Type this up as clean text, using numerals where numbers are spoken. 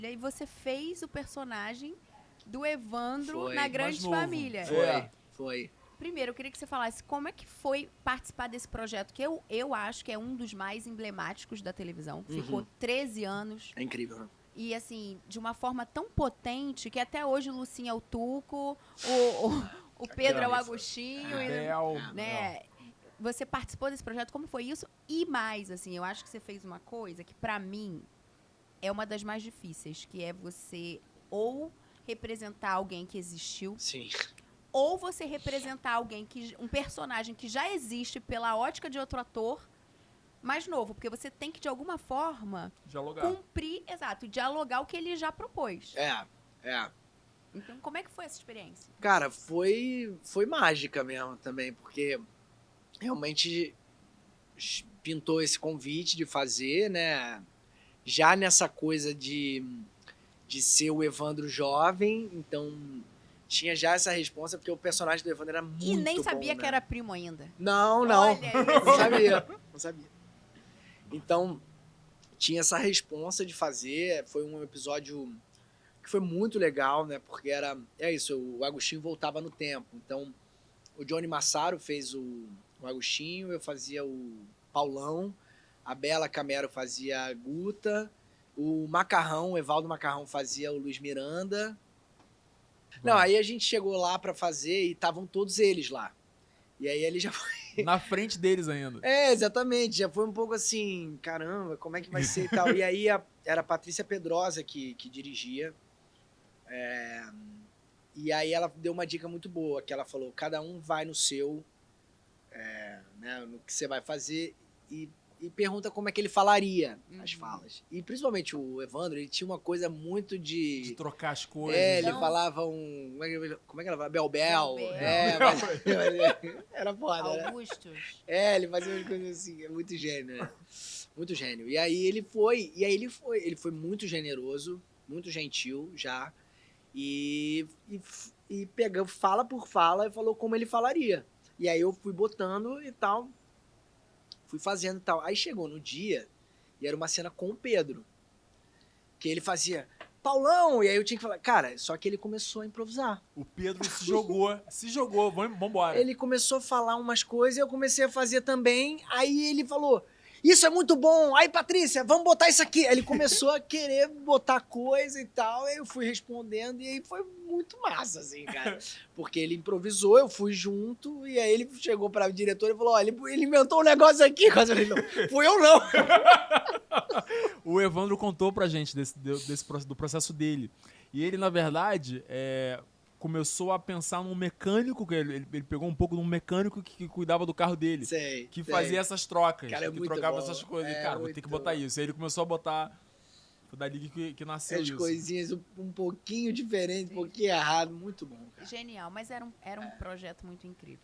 E você fez o personagem do Evandro Foi, na mais Grande novo. Família. Foi. Primeiro, eu queria que você falasse como é que foi participar desse projeto, que eu acho que é um dos mais emblemáticos da televisão. Ficou 13 anos. É incrível, né? E, assim, de uma forma tão potente que até hoje o Lucinha é o Tuco, o Pedro é o Agostinho, Bel, né? Você participou desse projeto, como foi isso? E mais, assim, eu acho que você fez uma coisa que, pra mim, é uma das mais difíceis, que é você ou representar alguém que existiu, Sim. ou você representar alguém um personagem que já existe pela ótica de outro ator, mais novo, porque você tem que, de alguma forma, dialogar. cumprir, exato, dialogar o que ele já propôs. É. Então, como é que foi essa experiência? Cara, foi mágica mesmo também, porque realmente pintou esse convite de fazer, né? Já nessa coisa de ser o Evandro jovem, então tinha já essa responsa, porque o personagem do Evandro era muito bom, E nem sabia né? que era primo ainda. Não. Olha isso. Não sabia. Então, tinha essa responsa de fazer, foi um episódio que foi muito legal, né? Porque é isso, o Agostinho voltava no tempo. Então, o Johnny Massaro fez o Agostinho, eu fazia o Paulão, a Bela Camero fazia a Guta, o Macarrão, o Evaldo Macarrão fazia o Luiz Miranda. Não, aí a gente chegou lá pra fazer e estavam todos eles lá. E aí ele já foi... Na frente deles ainda. É, exatamente, já foi um pouco assim, caramba, como é que vai ser e tal. E aí era a Patrícia Pedrosa que dirigia. E aí ela deu uma dica muito boa, que ela falou, cada um vai no seu, né, no que você vai fazer e pergunta como é que ele falaria as falas. E principalmente o Evandro, ele tinha uma coisa muito De trocar as coisas. ele Então- falava como é que ela fala? Bel-bel. Bel-bel. Era foda, né? Augustus. Ele fazia umas coisas assim, é muito gênio, né? Muito gênio. E aí ele foi muito generoso, muito gentil já, e pegou fala por fala e falou como ele falaria. E aí eu fui botando e tal, fui fazendo e tal. Aí chegou no dia, e era uma cena com o Pedro, que ele fazia, Paulão, e aí eu tinha que falar, cara, só que ele começou a improvisar. O Pedro se jogou, vambora. Ele começou a falar umas coisas e eu comecei a fazer também. Aí ele falou, isso é muito bom. Aí, Patrícia, vamos botar isso aqui. Aí ele começou a querer botar coisa e tal. Aí eu fui respondendo e aí foi muito massa, assim, cara. Porque ele improvisou, eu fui junto. E aí ele chegou pra diretora e falou, olha, ele inventou um negócio aqui. Eu falei, não, fui eu não. O Evandro contou pra gente do processo dele. E ele, na verdade, começou a pensar num mecânico, que ele pegou um pouco de um mecânico que cuidava do carro dele. Sei, que sei. fazia essas trocas. Cara, é que muito trocava bom. essas coisas. É Cara, vou ter que muito botar bom. isso. Aí ele começou a botar... Foi dali que nasceu As isso. coisinhas um pouquinho diferentes, um pouquinho errado. Muito bom, cara. Genial, mas era um projeto muito incrível.